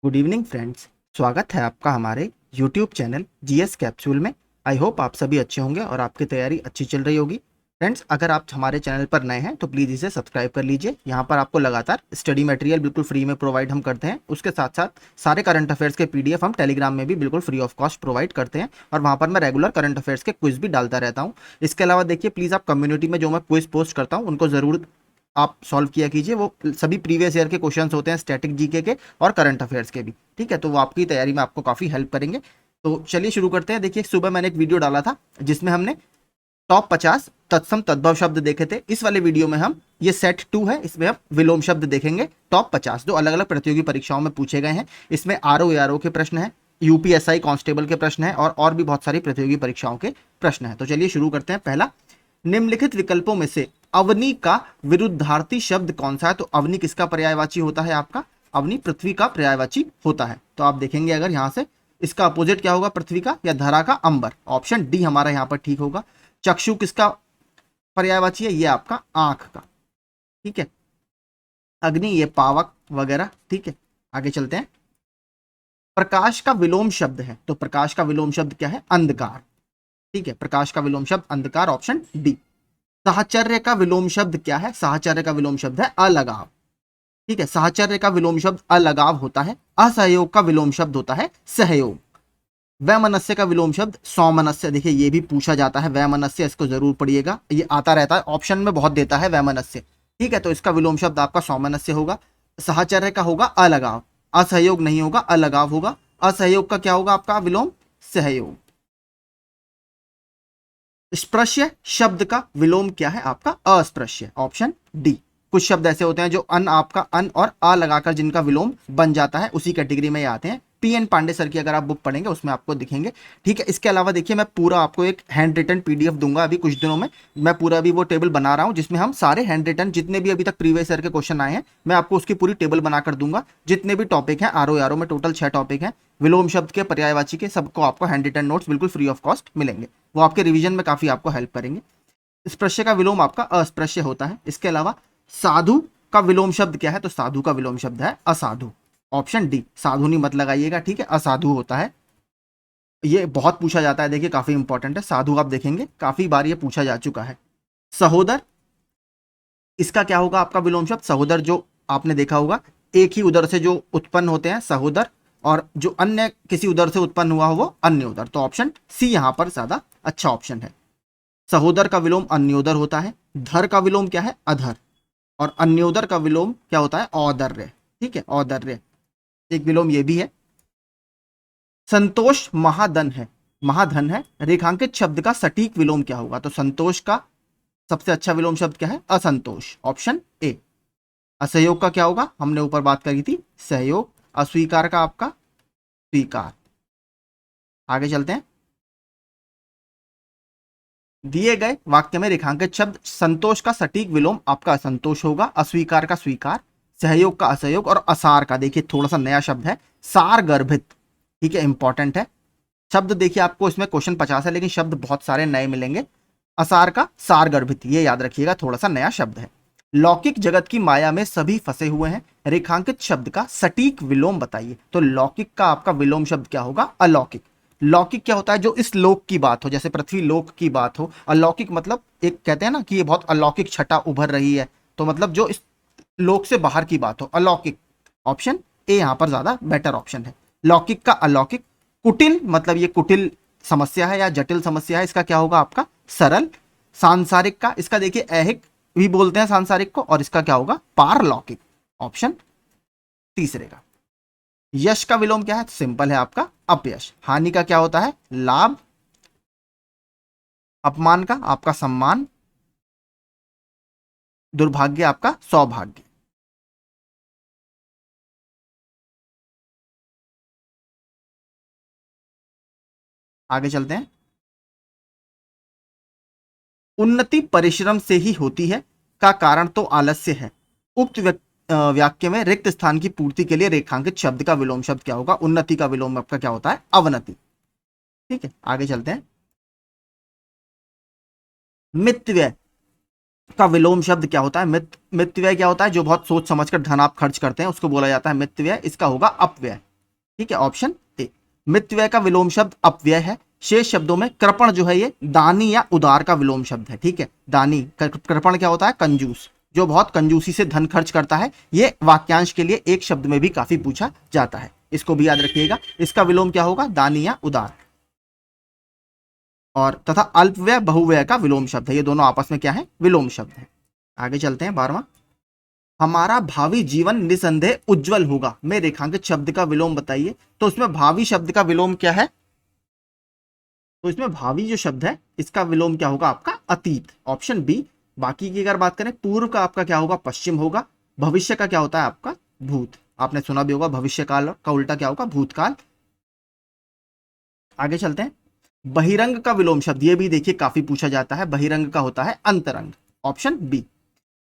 Good evening friends. स्वागत है आपका हमारे यूट्यूब चैनल जीएस कैप्सूल में। आई होप आप सभी अच्छे होंगे और आपकी तैयारी अच्छी चल रही होगी। फ्रेंड्स, अगर आप हमारे चैनल पर नए हैं तो प्लीज़ इसे सब्सक्राइब कर लीजिए। यहाँ पर आपको लगातार स्टडी मटेरियल बिल्कुल फ्री में प्रोवाइड हम करते हैं। उसके साथ साथ सारे करंट अफेयर्स के पीडीएफ हम टेलीग्राम में भी बिल्कुल फ्री ऑफ कॉस्ट प्रोवाइड करते हैं और वहाँ पर मैं रेगुलर करंट अफेयर्स के क्विज भी डालता रहता हूँ। इसके अलावा देखिए, प्लीज़ आप कम्युनिटी में जो मैं क्विज पोस्ट करता हूँ उनको ज़रूर आप सॉल्व किया कीजिए। वो सभी प्रीवियस ईयर के क्वेश्चंस होते हैं, स्टैटिक जीके के और करंट अफेयर्स के भी। ठीक है, तो वो आपकी तैयारी में आपको काफ़ी हेल्प करेंगे। तो चलिए शुरू करते हैं। देखिए, सुबह मैंने एक वीडियो डाला था जिसमें हमने टॉप 50 तत्सम तद्भव शब्द देखे थे। इस वाले वीडियो में हम ये सेट 2 है, इसमें हम विलोम शब्द देखेंगे। टॉप 50 जो अलग अलग प्रतियोगी परीक्षाओं में पूछे गए हैं। इसमें आरओ एआरओ के प्रश्न हैं, यूपीएसआई कांस्टेबल के प्रश्न हैं और भी बहुत सारी प्रतियोगी परीक्षाओं के प्रश्न हैं। तो चलिए शुरू करते हैं। पहला, निम्नलिखित विकल्पों में से अवनी का विरुद्धार्थी शब्द कौन सा है? तो अवनी किसका पर्यायवाची होता है? आपका अवनी पृथ्वी का पर्यायवाची होता है। तो आप देखेंगे अगर यहां से इसका अपोजिट क्या होगा, पृथ्वी का या धरा का? अंबर। ऑप्शन डी हमारा यहां पर ठीक होगा। चक्षु किसका पर्यायवाची है? ये आपका आंख का। ठीक है। अग्नि ये पावक वगैरह। ठीक है, आगे चलते हैं। प्रकाश का विलोम शब्द है, तो प्रकाश का विलोम शब्द क्या है? अंधकार। ठीक है, प्रकाश का विलोम शब्द अंधकार, ऑप्शन डी। साहचर्य का विलोम शब्द क्या है? साहचर्य का विलोम शब्द है अलगाव। ठीक है, साहचर्य का विलोम शब्द अलगाव होता है। असहयोग का विलोम शब्द होता है सहयोग। वैमनस्य का विलोम शब्द सौमनस्य। देखिए, ये भी पूछा जाता है वैमनस्य, इसको जरूर पढ़िएगा, ये आता रहता है ऑप्शन में, बहुत देता है वैमनस्य। ठीक है, तो इसका विलोम शब्द आपका सौमनस्य होगा। साहचर्य का होगा अलगाव, असहयोग नहीं होगा, अलगाव होगा। असहयोग का क्या होगा आपका विलोम? सहयोग। स्पृश्य शब्द का विलोम क्या है आपका? अस्पृश्य, ऑप्शन डी। कुछ शब्द ऐसे होते हैं जो अन आपका अन और आ लगाकर जिनका विलोम बन जाता है, उसी कैटेगरी में ये आते हैं। पीएन पांडे सर की अगर आप बुक पढ़ेंगे उसमें आपको दिखेंगे। ठीक है, इसके अलावा देखिए, मैं पूरा आपको एक हैंड रिटन पीडीएफ दूंगा अभी कुछ दिनों में। मैं पूरा अभी वो टेबल बना रहा हूं जिसमें हम सारे हैंड रिटन जितने भी अभी तक प्रीवियस ईयर के क्वेश्चन आए हैं, मैं आपको उसकी पूरी टेबल बनाकर दूंगा। जितने भी टॉपिक हैं आरओ आरओ में, टोटल 6 टॉपिक हैं विलोम शब्द के, पर्यायवाची के, सबको आपको हैंड रिटन नोट्स बिल्कुल फ्री ऑफ कॉस्ट मिलेंगे। वो आपके रिवीजन में काफी आपको हेल्प करेंगे। स्पृश्य का विलोम आपका अस्पृश्य होता है। इसके अलावा साधु का विलोम शब्द क्या है? तो साधु का विलोम शब्द है असाधु, ऑप्शन डी। साधुनी मत लगाइएगा, ठीक है, असाधु होता है। ये बहुत पूछा जाता है, देखिए काफी इंपॉर्टेंट है। साधु आप देखेंगे काफी बार ये पूछा जा चुका है। सहोदर, इसका क्या होगा आपका विलोम शब्द? सहोदर जो आपने देखा होगा, एक ही उदर से जो उत्पन्न होते हैं सहोदर, और जो अन्य किसी उदर से उत्पन्न हुआ हो वो अन्य उदर। तो ऑप्शन सी यहां पर ज्यादा अच्छा ऑप्शन है। सहोदर का विलोम अन्योदर होता है। धर का विलोम क्या है? अधर। और अन्योदर का विलोम क्या होता है? औदर्य। ठीक है, औदर्य एक विलोम ये भी है। संतोष महाधन है, महाधन है। रेखांकित शब्द का सटीक विलोम क्या होगा? तो संतोष का सबसे अच्छा विलोम शब्द क्या है? असंतोष, ऑप्शन ए। असहयोग का क्या होगा? हमने ऊपर बात करी थी, सहयोग। अस्वीकार का आपका स्वीकार। आगे चलते हैं। दिए गए वाक्य में रेखांकित शब्द संतोष का सटीक विलोम आपका असंतोष होगा, अस्वीकार का स्वीकार, सहयोग का असहयोग, और असार का, देखिए थोड़ा सा नया शब्द है, सार गर्भित। ठीक है, इंपॉर्टेंट है शब्द। देखिए आपको इसमें क्वेश्चन 50 है लेकिन शब्द बहुत सारे नए मिलेंगे। असार का सार गर्भित, ये याद रखिएगा, थोड़ा सा नया शब्द है। लौकिक जगत की माया में सभी फंसे हुए हैं। रेखांकित शब्द का सटीक विलोम बताइए। तो लौकिक का आपका विलोम शब्द क्या होगा? अलौकिक। लौकिक क्या होता है? जो इस लोक की बात हो, जैसे पृथ्वी लोक की बात हो। अलौकिक मतलब एक कहते हैं ना कि ये बहुत अलौकिक छटा उभर रही है, तो मतलब जो इस लोक से बाहर की बात हो, अलौकिक। ऑप्शन ए यहां पर ज्यादा बेटर ऑप्शन है। लौकिक का अलौकिक। कुटिल मतलब ये कुटिल समस्या है या जटिल समस्या है, इसका क्या होगा आपका? सरल। सांसारिक का, इसका देखिए ऐहिक भी बोलते हैं सांसारिक को, और इसका क्या होगा? पारलौकिक, ऑप्शन तीसरे का। यश का विलोम क्या है? सिंपल है आपका अपयश। हानि का क्या होता है? लाभ। अपमान का आपका सम्मान। दुर्भाग्य आपका सौभाग्य। आगे चलते हैं। उन्नति परिश्रम से ही होती है का कारण तो आलस्य है। उक्त वाक्य में रिक्त स्थान की पूर्ति के लिए रेखांकित शब्द का विलोम शब्द क्या होगा? उन्नति का विलोम आपका क्या होता है? अवनति। ठीक है, आगे चलते हैं। मितव्यय का विलोम शब्द क्या होता है? मितव्यय क्या होता है? जो बहुत सोच समझकर धन आप खर्च करते हैं उसको बोला जाता है मितव्यय। इसका होगा अपव्यय। ठीक है, ऑप्शन ए। मितव्यय का विलोम शब्द अपव्यय है। शेष शब्दों में कृपण जो है ये दानी या उदार का विलोम शब्द है। ठीक है, दानी, कृपण क्या होता है? कंजूस, जो बहुत कंजूसी से धन खर्च करता है। ये वाक्यांश के लिए एक शब्द में भी काफी पूछा जाता है, इसको भी याद रखिएगा। इसका विलोम क्या होगा? दानी या उदार। और तथा अल्पव्यय बहुव्यय का विलोम शब्द है। ये दोनों आपस में क्या है? विलोम शब्द है। आगे चलते हैं, 12वां। हमारा भावी जीवन निसंदेह उज्जवल होगा में रेखांकित शब्द का विलोम बताइए। तो उसमें भावी शब्द का विलोम क्या है? तो इसमें भावी जो शब्द है इसका विलोम क्या होगा? आपका अतीत, ऑप्शन बी। बाकी की अगर बात करें, पूर्व का आपका क्या होगा? पश्चिम होगा। भविष्य का क्या होता है? आपका भूत। आपने सुना भी होगा भविष्य काल का उल्टा क्या होगा? भूतकाल। आगे चलते हैं। बहिरंग का विलोम शब्द, ये भी देखिए काफी पूछा जाता है। बहिरंग का होता है अंतरंग, ऑप्शन बी।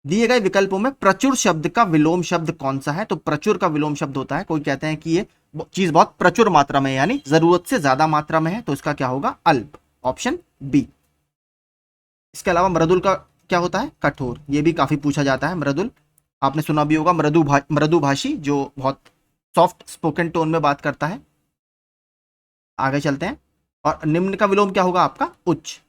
दिए गए विकल्पों में प्रचुर शब्द का विलोम शब्द कौन सा है? तो प्रचुर का विलोम शब्द होता है, कोई कहते हैं कि ये चीज बहुत प्रचुर मात्रा में, यानी जरूरत से ज्यादा मात्रा में है, तो इसका क्या होगा? अल्प, ऑप्शन बी। इसके अलावा मृदुल का क्या होता है? कठोर। ये भी काफी पूछा जाता है। मृदुल आपने सुना भी होगा, मृदुभाषी, जो बहुत सॉफ्ट स्पोकन टोन में बात करता है। आगे चलते हैं। और निम्न का विलोम क्या होगा? आपका उच्च।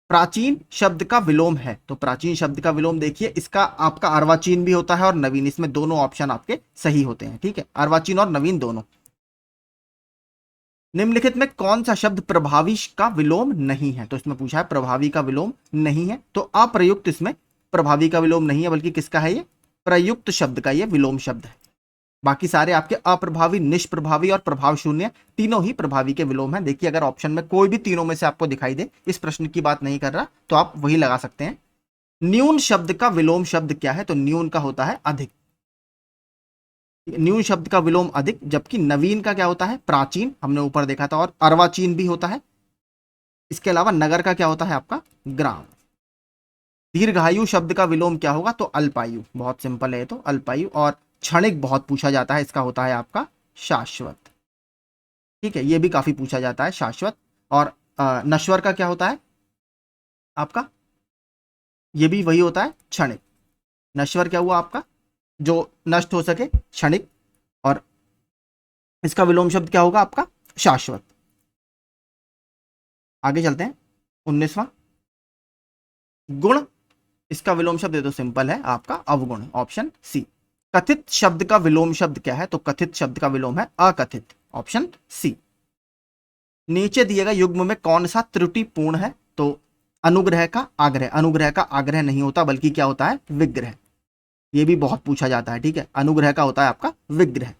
प्राचीन शब्द का विलोम है, तो प्राचीन शब्द का विलोम देखिए, इसका आपका अर्वाचीन भी होता है और नवीन, इसमें दोनों ऑप्शन आपके सही होते हैं। ठीक है, अर्वाचीन और नवीन दोनों। निम्नलिखित में कौन सा शब्द प्रभावी का विलोम नहीं है? तो इसमें पूछा है प्रभावी का विलोम नहीं है, तो अप्रयुक्त इसमें प्रभावी का विलोम नहीं है, बल्कि किसका है? ये प्रयुक्त शब्द का ये विलोम शब्द है। बाकी सारे आपके अप्रभावी, निष्प्रभावी और प्रभाव शून्य, तीनों ही प्रभावी के विलोम हैं। देखिए, अगर ऑप्शन में कोई भी तीनों में से आपको दिखाई दे, इस प्रश्न की बात नहीं कर रहा, तो आप वही लगा सकते हैं। न्यून शब्द का विलोम शब्द क्या है? तो न्यून का होता है अधिक। न्यून शब्द का विलोम अधिक, जबकि नवीन का क्या होता है? प्राचीन, हमने ऊपर देखा था, और अर्वाचीन भी होता है। इसके अलावा नगर का क्या होता है? आपका ग्राम। दीर्घायु शब्द का विलोम क्या होगा? तो अल्पायु, बहुत सिंपल है तो अल्पायु। और क्षणिक बहुत पूछा जाता है, इसका होता है आपका शाश्वत। ठीक है, ये भी काफी पूछा जाता है, शाश्वत। और नश्वर का क्या होता है? आपका ये भी वही होता है, क्षणिक। नश्वर क्या हुआ? आपका जो नष्ट हो सके, क्षणिक। और इसका विलोम शब्द क्या होगा? आपका शाश्वत। आगे चलते हैं, 19वां। गुण, इसका विलोम शब्द ये तो सिंपल है, आपका अवगुण, ऑप्शन सी। कथित शब्द का विलोम शब्द क्या है? तो कथित शब्द का विलोम है अकथित, ऑप्शन सी। नीचे दिए गए युग्म में कौन सा त्रुटिपूर्ण है? तो अनुग्रह का आग्रह। अनुग्रह का आग्रह नहीं होता, बल्कि क्या होता है? विग्रह। ये भी बहुत पूछा जाता है। ठीक है, अनुग्रह का होता है आपका विग्रह।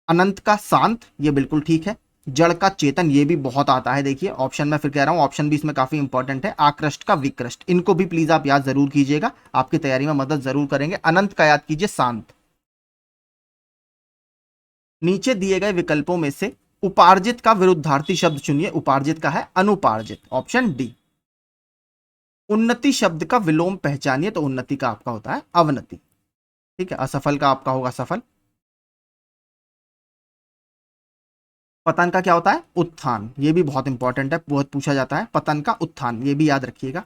अनंत का शांत, ये बिल्कुल ठीक है। जड़ का चेतन, ये भी बहुत आता है। देखिए ऑप्शन में फिर कह रहा हूं, ऑप्शन भी इसमें काफी इंपॉर्टेंट है। आकृष्ट का विकृष्ट, इनको भी प्लीज आप याद जरूर कीजिएगा, आपकी तैयारी में मदद जरूर करेंगे। अनंत का याद कीजिए, शांत। नीचे दिए गए विकल्पों में से उपार्जित का विरुद्धार्थी शब्द चुनिए। उपार्जित का है अनुपार्जित, ऑप्शन डी। उन्नति शब्द का विलोम पहचानिए। तो उन्नति का आपका होता है अवनति। ठीक है, असफल का आपका होगा सफल। पतन का क्या होता है? उत्थान। ये भी बहुत इंपॉर्टेंट है, बहुत पूछा जाता है, पतन का उत्थान, ये भी याद रखिएगा।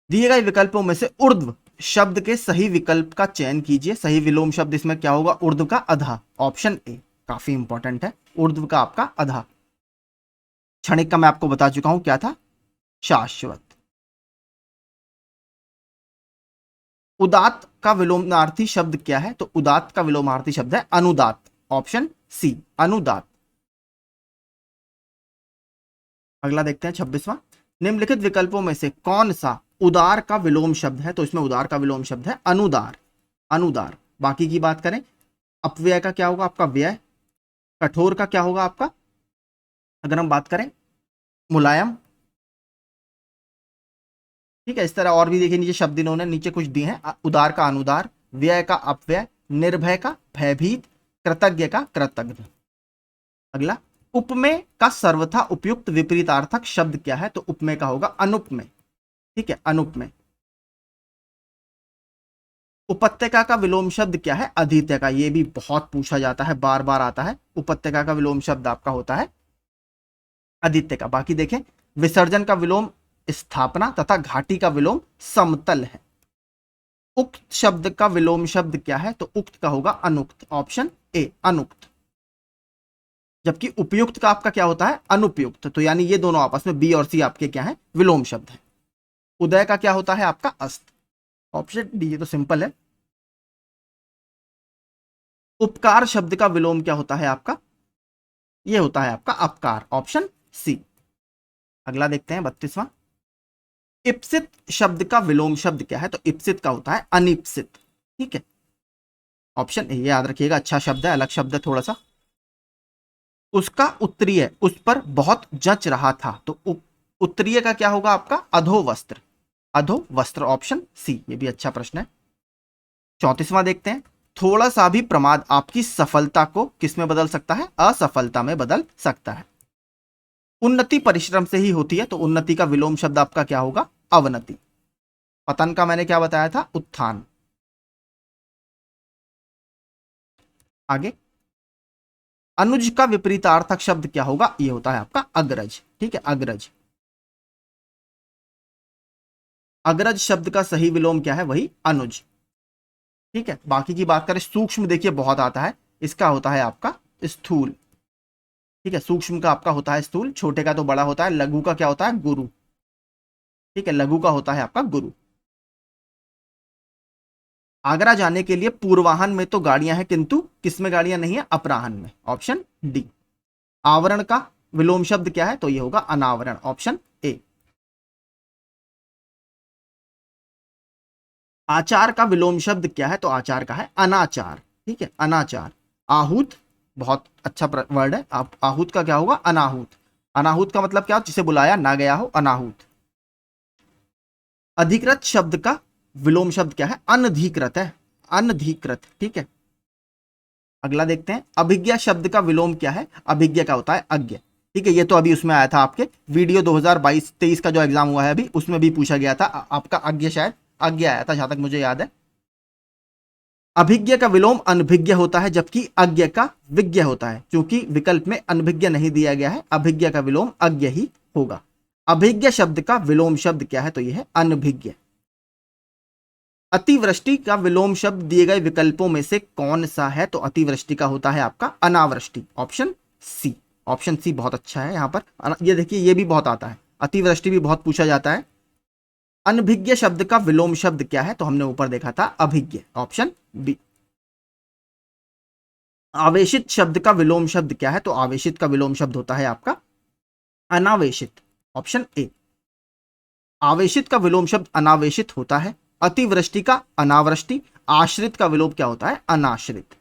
दिए गए विकल्पों में से ऊर्ध्व शब्द के सही विकल्प का चयन कीजिए। सही विलोम शब्द इसमें क्या होगा? ऊर्ध्व का अधा, ऑप्शन ए। काफी इंपॉर्टेंट है, ऊर्ध्व का आपका अधा। क्षणिक का मैं आपको बता चुका हूं क्या था? शाश्वत। उदात्त का विलोमार्थी शब्द क्या है? तो उदात्त का विलोमार्थी शब्द है अनुदात्त, ऑप्शन सी, अनुदात्त। अगला देखते हैं, 26वां। निम्नलिखित विकल्पों में से कौन सा उदार का विलोम शब्द है? तो इसमें उदार का विलोम शब्द है अनुदार, अनुदार। बाकी की बात करें, अपव्यय का क्या होगा? आपका व्यय। कठोर का क्या होगा? आपका, अगर हम बात करें, मुलायम। ठीक है, इस तरह और भी देखिए, नीचे शब्द इन्होंने नीचे कुछ दिए हैं। उदार का अनुदार, व्यय का अपव्यय, निर्भय का भयभीत, कृतज्ञ का कृतज्ञ। अगला, उपमेय का सर्वथा उपयुक्त विपरीतार्थक शब्द क्या है? तो उपमेय का होगा अनुपमेय। ठीक है, अनुपमेय। उपत्यका का विलोम शब्द क्या है? अधीत्य का। ये भी बहुत पूछा जाता है, बार बार आता है। उपत्यका का विलोम शब्द आपका होता है अधीत्य का। बाकी देखें, विसर्जन का विलोम स्थापना तथा घाटी का विलोम समतल है। उक्त शब्द का विलोम शब्द क्या है? तो उक्त का होगा अनुक्त, ऑप्शन ए अनुक्त। जबकि उपयुक्त का आपका क्या होता है अनुपयुक्त, तो यानी ये दोनों आपस में बी और सी आपके क्या है विलोम शब्द है। उदय का क्या होता है आपका अस्त, ऑप्शन डी, ये तो सिंपल है। उपकार शब्द का विलोम क्या होता है आपका, ये होता है आपका अपकार, ऑप्शन सी। अगला देखते हैं 32वां। इप्सित शब्द का विलोम शब्द क्या है, तो इप्सित का होता है अनिप्सित, ठीक है, ऑप्शन ए, याद रखिएगा, अच्छा शब्द है, अलग शब्द है थोड़ा सा। उसका उत्तरीय उस पर बहुत जच रहा था, तो उत्तरीय का क्या होगा आपका अधो वस्त्र, अधो वस्त्र, ऑप्शन सी, ये भी अच्छा प्रश्न है। 34वां देखते हैं। थोड़ा सा भी प्रमाद आपकी सफलता को किस में बदल सकता है, असफलता में बदल सकता है। उन्नति परिश्रम से ही होती है, तो उन्नति का विलोम शब्द आपका क्या होगा अवनति। पतन का मैंने क्या बताया था उत्थान। आगे अनुज का विपरीतार्थक शब्द क्या होगा, ये होता है आपका अग्रज, ठीक है, अग्रज। अग्रज शब्द का सही विलोम क्या है, वही अनुज, ठीक है। बाकी की बात करें सूक्ष्म, देखिए बहुत आता है, इसका होता है आपका स्थूल, ठीक है, सूक्ष्म का आपका होता है स्थूल, छोटे का तो बड़ा होता है। लघु का क्या होता है गुरु, ठीक है, लघु का होता है आपका गुरु। आगरा जाने के लिए पूर्वाहन में तो गाड़ियां हैं, किंतु किसमें गाड़ियां नहीं है, अपराहन में, ऑप्शन डी। आवरण का विलोम शब्द क्या है, तो ये होगा अनावरण, ऑप्शन ए। आचार का विलोम शब्द क्या है, तो आचार का है अनाचार, ठीक है, अनाचार। आहूत बहुत अच्छा वर्ड है, आप आहूत का क्या होगा अनाहूत। अनाहूत का मतलब क्या, जिसे बुलाया ना गया हो, अनाहूत। अधिकृत शब्द का विलोम शब्द क्या है, अनधिकृत है, अनधिकृत, ठीक है। अगला देखते हैं। अभिज्ञा शब्द का विलोम क्या है, अभिज्ञा का होता है अज्ञ, ठीक है, ये तो अभी उसमें आया था आपके वीडियो 2022-23 का जो एग्जाम हुआ है अभी, उसमें भी पूछा गया था आपका अज्ञ, शायद अज्ञ आया था जहां तक मुझे याद है। अभिज्ञ का विलोम अनभिज्ञ होता है, जबकि अज्ञ का विज्ञ होता है, क्योंकि विकल्प में अनभिज्ञ नहीं दिया गया है, अभिज्ञ का विलोम अज्ञ ही होगा। अभिज्ञ शब्द का विलोम शब्द क्या है, तो यह है अनभिज्ञ। अतिवृष्टि का विलोम शब्द दिए गए विकल्पों में से कौन सा है, तो अतिवृष्टि का होता है आपका अनावृष्टि, ऑप्शन सी, ऑप्शन सी बहुत अच्छा है। यहां पर ये देखिए ये भी बहुत आता है, अतिवृष्टि भी बहुत पूछा जाता है। अनभिज्ञ शब्द का विलोम शब्द क्या है, तो हमने ऊपर देखा था अभिज्ञ, ऑप्शन बी। आवेशित शब्द का विलोम शब्द क्या है, तो आवेशित का विलोम शब्द होता है आपका अनावेशित, ऑप्शन ए। आवेशित का विलोम शब्द अनावेशित होता है। अतिवृष्टि का अनावृष्टि। आश्रित का विलोम क्या होता है अनाश्रित।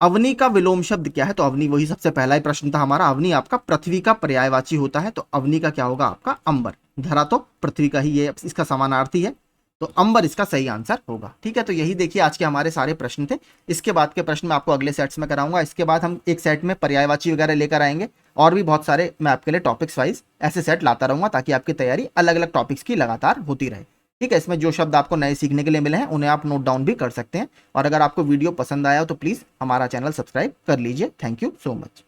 अवनी का विलोम शब्द क्या है, तो अवनी वही सबसे पहला ही प्रश्न था हमारा, अवनी आपका पृथ्वी का पर्यायवाची होता है, तो अवनी का क्या होगा आपका अंबर। धरा तो पृथ्वी का ही ये इसका समानार्थी है, तो अंबर इसका सही आंसर होगा, ठीक है। तो यही देखिए आज के हमारे सारे प्रश्न थे। इसके बाद के प्रश्न मैं आपको अगले सेट्स में कराऊंगा। इसके बाद हम एक सेट में पर्यायवाची वगैरह लेकर आएंगे, और भी बहुत सारे मैं आपके लिए टॉपिक्स वाइज ऐसे सेट लाता रहूंगा, ताकि आपकी तैयारी अलग अलग टॉपिक्स की लगातार होती रहे, ठीक है। इसमें जो शब्द आपको नए सीखने के लिए मिले हैं उन्हें आप नोट डाउन भी कर सकते हैं। और अगर आपको वीडियो पसंद आया हो तो प्लीज़ हमारा चैनल सब्सक्राइब कर लीजिए। Thank you so much.